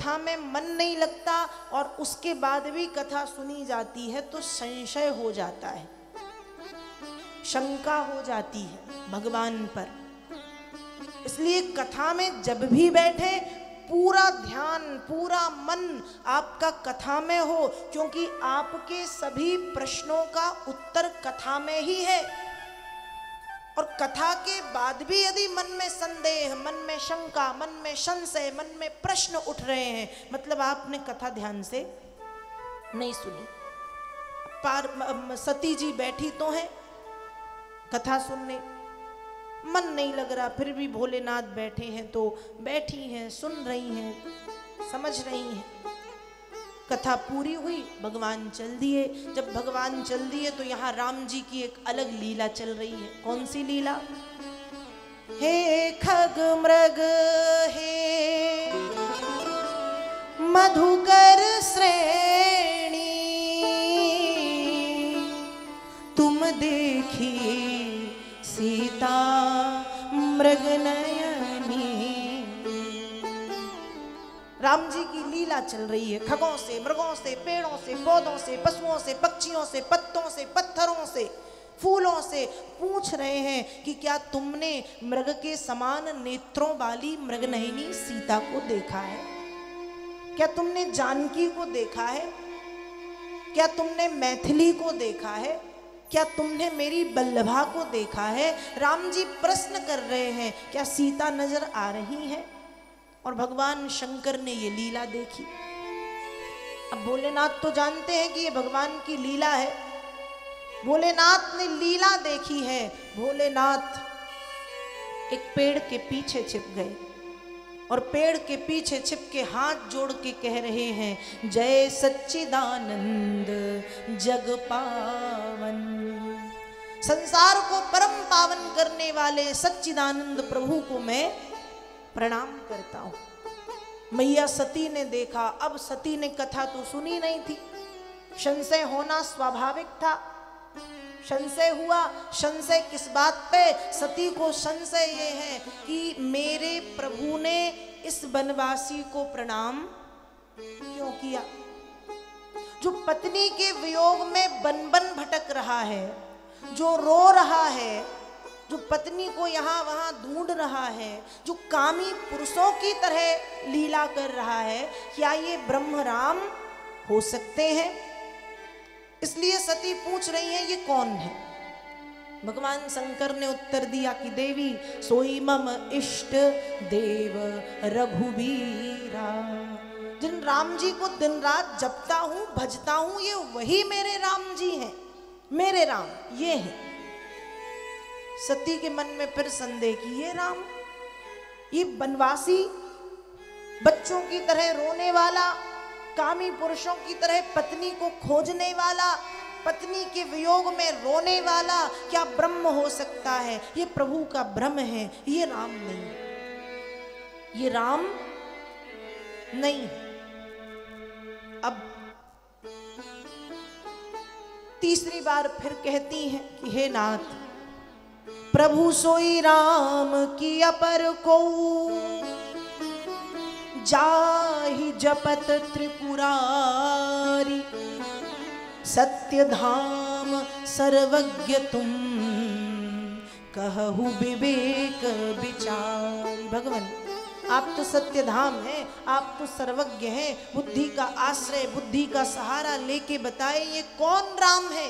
कथा में मन नहीं लगता और उसके बाद भी कथा सुनी जाती है तो संशय हो जाता है, शंका हो जाती है भगवान पर। इसलिए कथा में जब भी बैठे पूरा ध्यान, पूरा मन आपका कथा में हो, क्योंकि आपके सभी प्रश्नों का उत्तर कथा में ही है। और कथा के बाद भी यदि मन में संदेह, मन में शंका, मन में संशय, मन में प्रश्न उठ रहे हैं, मतलब आपने कथा ध्यान से नहीं सुनी। सती जी बैठी तो हैं कथा सुनने, मन नहीं लग रहा, फिर भी भोलेनाथ बैठे हैं तो बैठी हैं, सुन रही हैं, समझ रही हैं। कथा पूरी हुई, भगवान चल दिए। जब भगवान चल दिए तो यहाँ राम जी की एक अलग लीला चल रही है। कौन सी लीला? हे खग मृग हे मधुकर श्रेणी, तुम देखी सीता मृग नयनी। राम जी की लीला चल रही है, खगों से, मृगों से, पेड़ों से, पौधों से, पशुओं से, पक्षियों से, पत्तों से, पत्थरों से, फूलों से पूछ रहे हैं कि क्या तुमने मृग के समान नेत्रों वाली मृगनयनी सीता को देखा है? क्या तुमने जानकी को देखा है? क्या तुमने मैथिली को देखा है? क्या तुमने मेरी बल्लभा को देखा है? राम जी प्रश्न कर रहे हैं, क्या सीता नजर आ रही है? और भगवान शंकर ने ये लीला देखी। अब भोलेनाथ तो जानते हैं कि ये भगवान की लीला है, भोलेनाथ ने लीला देखी है। भोलेनाथ एक पेड़ के पीछे छिप गए और पेड़ के पीछे छिप के हाथ जोड़ के कह रहे हैं, जय सच्चिदानंद जग पावन। संसार को परम पावन करने वाले सच्चिदानंद प्रभु को मैं प्रणाम करता हूं। मैया सती ने देखा। अब सती ने कथा तो सुनी नहीं थी, संशय होना स्वाभाविक था। संशय हुआ। संशय किस बात पे? सती को संशय ये है कि मेरे प्रभु ने इस वनवासी को प्रणाम क्यों किया? जो पत्नी के वियोग में बन बन भटक रहा है, जो रो रहा है, जो पत्नी को यहाँ वहाँ ढूंढ रहा है, जो कामी पुरुषों की तरह लीला कर रहा है, क्या ये ब्रह्म राम हो सकते हैं? इसलिए सती पूछ रही है, ये कौन है? भगवान शंकर ने उत्तर दिया कि देवी सोई मम इष्ट देव रघुवीरा। जिन राम जी को दिन रात जपता हूँ, भजता हूँ, ये वही मेरे राम जी हैं। मेरे राम ये हैं। सती के मन में फिर संदेह कि ये राम, ये वनवासी, बच्चों की तरह रोने वाला, कामी पुरुषों की तरह पत्नी को खोजने वाला, पत्नी के वियोग में रोने वाला, क्या ब्रह्म हो सकता है? ये प्रभु का ब्रह्म है, ये राम नहीं, ये राम नहीं। अब तीसरी बार फिर कहती हैं कि हे नाथ, प्रभु सोई राम की अपर को जाहि जपत त्रिपुरारी, सत्य धाम सर्वज्ञ तुम कहु विवेक विचारी। भगवान आप तो सत्य धाम हैं, आप तो सर्वज्ञ हैं, बुद्धि का आश्रय, बुद्धि का सहारा लेके बताए ये कौन राम है?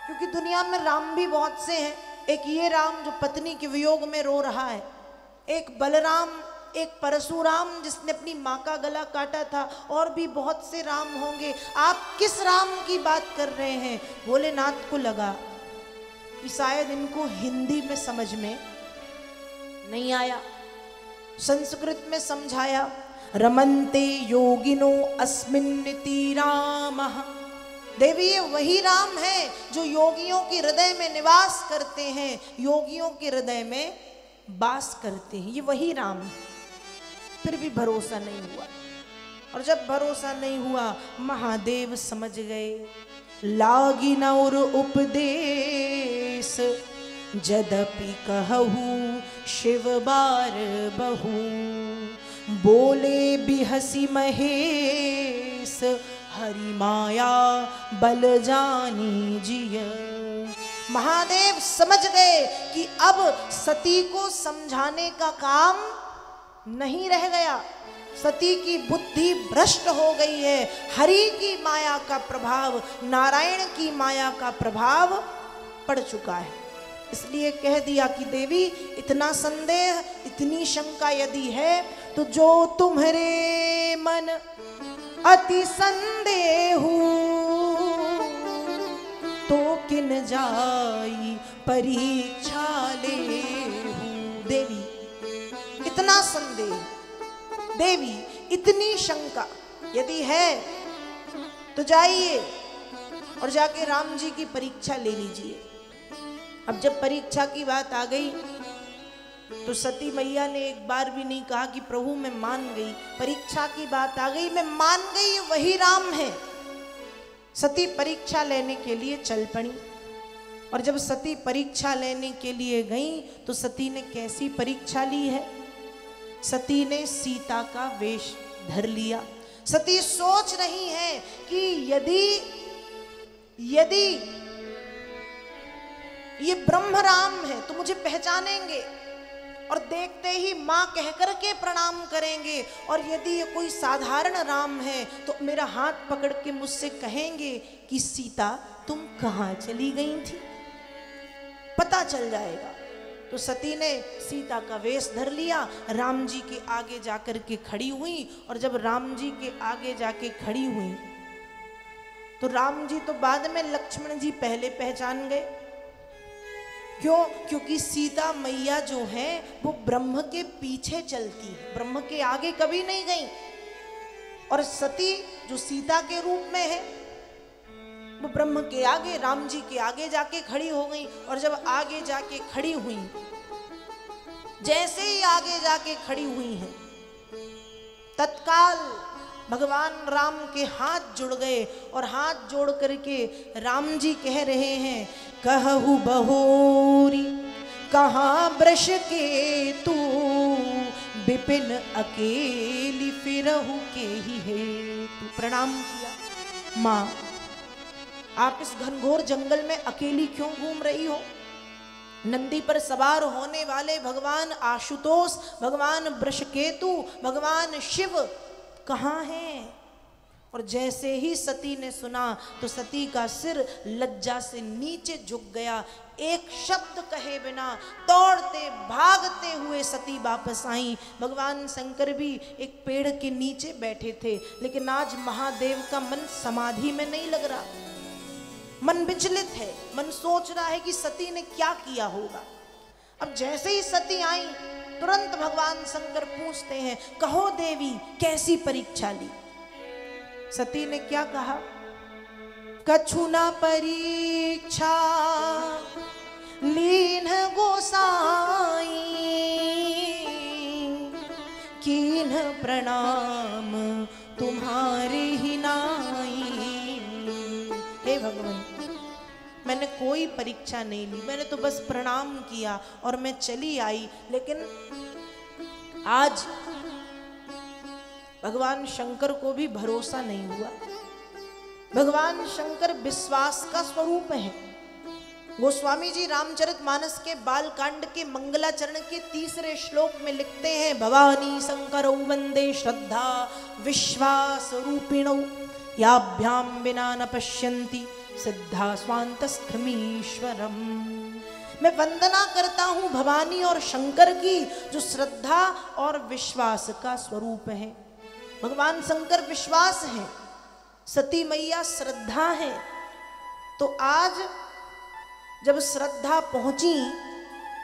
क्योंकि दुनिया में राम भी बहुत से हैं। एक ये राम जो पत्नी के वियोग में रो रहा है, एक बलराम, एक परशुराम जिसने अपनी माँ का गला काटा था, और भी बहुत से राम होंगे। आप किस राम की बात कर रहे हैं? भोलेनाथ को लगा कि शायद इनको हिंदी में समझ में नहीं आया, संस्कृत में समझाया। रमन्ते योगिनो अस्मिन्निति रामः। देवी ये वही राम है जो योगियों के हृदय में निवास करते हैं, योगियों के हृदय में वास करते हैं, ये वही राम है। फिर भी भरोसा नहीं हुआ, और जब भरोसा नहीं हुआ महादेव समझ गए। लागी न और उपदेश जदपि कहूँ शिव बार बहु, बोले बिहसी महेश हरि माया बल जानी जिय। महादेव समझ गए कि अब सती को समझाने का काम नहीं रह गया, सती की बुद्धि भ्रष्ट हो गई है। हरि की माया का प्रभाव, नारायण की माया का प्रभाव पड़ चुका है। इसलिए कह दिया कि देवी इतना संदेह, इतनी शंका यदि है तो जो तुम्हारे मन अति संदेहु तो किन जाई परीक्षा लेहु। देवी इतना संदेह, देवी इतनी शंका यदि है तो जाइए और जाके राम जी की परीक्षा ले लीजिए। अब जब परीक्षा की बात आ गई तो सती मैया ने एक बार भी नहीं कहा कि प्रभु मैं मान गई। परीक्षा की बात आ गई, मैं मान गई वही राम है। सती परीक्षा लेने के लिए चल पड़ी और जब सती परीक्षा लेने के लिए गई तो सती ने कैसी परीक्षा ली है? सती ने सीता का वेश धर लिया। सती सोच रही है कि यदि ये ब्रह्म राम है तो मुझे पहचानेंगे और देखते ही मां कहकर के प्रणाम करेंगे, और यदि ये कोई साधारण राम है तो मेरा हाथ पकड़ के मुझसे कहेंगे कि सीता तुम कहां चली गई थी, पता चल जाएगा। तो सती ने सीता का वेश धर लिया, राम जी के आगे जाकर के खड़ी हुई, और जब राम जी के आगे जाके खड़ी हुई तो राम जी तो बाद में, लक्ष्मण जी पहले पहचान गए। क्यों? क्योंकि सीता मैया जो है वो ब्रह्म के पीछे चलती है, ब्रह्म के आगे कभी नहीं गई। और सती जो सीता के रूप में है वो ब्रह्म के आगे, राम जी के आगे जाके खड़ी हो गई। और जब आगे जाके खड़ी हुई, जैसे ही आगे जाके खड़ी हुई हैं, तत्काल भगवान राम के हाथ जुड़ गए और हाथ जोड़ करके राम जी कह रहे हैं, कहु बहोरी कहाँ वृष के तू, विपिन अकेली फिरहु के ही है तू। प्रणाम किया, माँ आप इस घनघोर जंगल में अकेली क्यों घूम रही हो? नंदी पर सवार होने वाले भगवान आशुतोष, भगवान वृषकेतु, भगवान शिव कहाँ हैं? और जैसे ही सती ने सुना तो सती का सिर लज्जा से नीचे झुक गया। एक शब्द कहे बिना दौड़ते भागते हुए सती वापस आई। भगवान शंकर भी एक पेड़ के नीचे बैठे थे, लेकिन आज महादेव का मन समाधि में नहीं लग रहा, मन विचलित है, मन सोच रहा है कि सती ने क्या किया होगा। अब जैसे ही सती आई तुरंत भगवान शंकर पूछते हैं, कहो देवी कैसी परीक्षा ली? सती ने क्या कहा? कछु ना परीक्षा लीन गोसाई, कीन प्रणाम तुम्हारे ही नाई। हे भगवान, मैंने कोई परीक्षा नहीं ली, मैंने तो बस प्रणाम किया और मैं चली आई। लेकिन आज भगवान शंकर को भी भरोसा नहीं हुआ। भगवान शंकर विश्वास का स्वरूप है। गोस्वामी जी रामचरितमानस के बालकांड के मंगलाचरण के 3 श्लोक में लिखते हैं, भवानी शंकरौ वंदे श्रद्धा विश्वास रूपिणौ, याभ्याम विना न पश्यन्ति सिद्धा स्वांतस्थमीश्वरम। मैं वंदना करता हूं भवानी और शंकर की, जो श्रद्धा और विश्वास का स्वरूप है। भगवान शंकर विश्वास है, सती मैया श्रद्धा है। तो आज जब श्रद्धा पहुंची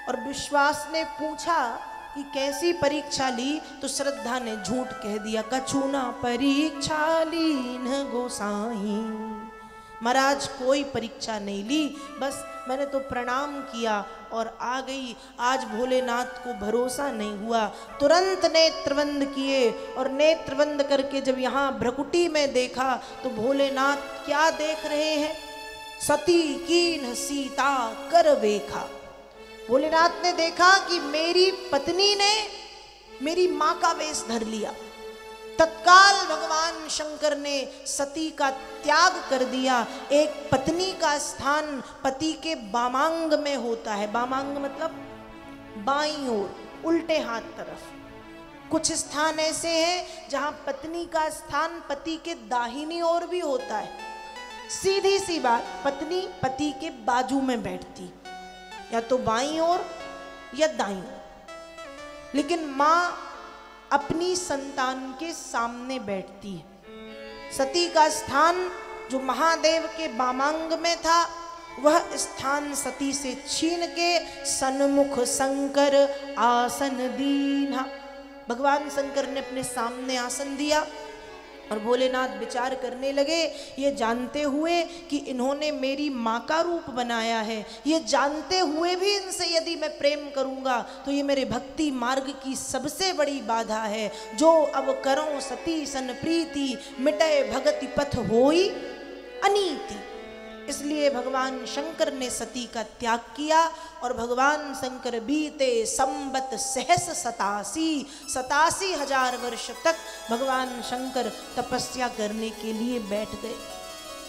और विश्वास ने पूछा कि कैसी परीक्षा ली, तो श्रद्धा ने झूठ कह दिया, कछु ना परीक्षा लीन गोसाई। महाराज कोई परीक्षा नहीं ली, बस मैंने तो प्रणाम किया और आ गई। आज भोलेनाथ को भरोसा नहीं हुआ, तुरंत नेत्रबंद किए और नेत्रबंद करके जब यहाँ भ्रकुटी में देखा तो भोलेनाथ क्या देख रहे हैं? सती कीन सीता कर वेखा। भोलेनाथ ने देखा कि मेरी पत्नी ने मेरी माँ का वेश धर लिया। तत्काल भगवान शंकर ने सती का त्याग कर दिया। एक पत्नी का स्थान पति के वामांग में होता है। वामांग मतलब बाईं ओर, उल्टे हाथ तरफ। कुछ स्थान ऐसे हैं जहां पत्नी का स्थान पति के दाहिनी ओर भी होता है। सीधी सी बात, पत्नी पति के बाजू में बैठती, या तो बाईं ओर या दाईं ओर, लेकिन माँ अपनी संतान के सामने बैठती है। सती का स्थान जो महादेव के वामांग में था, वह स्थान सती से छीन के सन्मुख शंकर आसन दीन्हा, भगवान शंकर ने अपने सामने आसन दिया और भोलेनाथ विचार करने लगे, ये जानते हुए कि इन्होंने मेरी माँ का रूप बनाया है, ये जानते हुए भी इनसे यदि मैं प्रेम करूँगा तो ये मेरे भक्ति मार्ग की सबसे बड़ी बाधा है। जो अब करो सती सन प्रीति, मिटे भगति पथ होई अनीति। इसलिए भगवान शंकर ने सती का त्याग किया और भगवान शंकर बीते संबत सहस 87 हजार वर्ष तक भगवान शंकर तपस्या करने के लिए बैठ गए।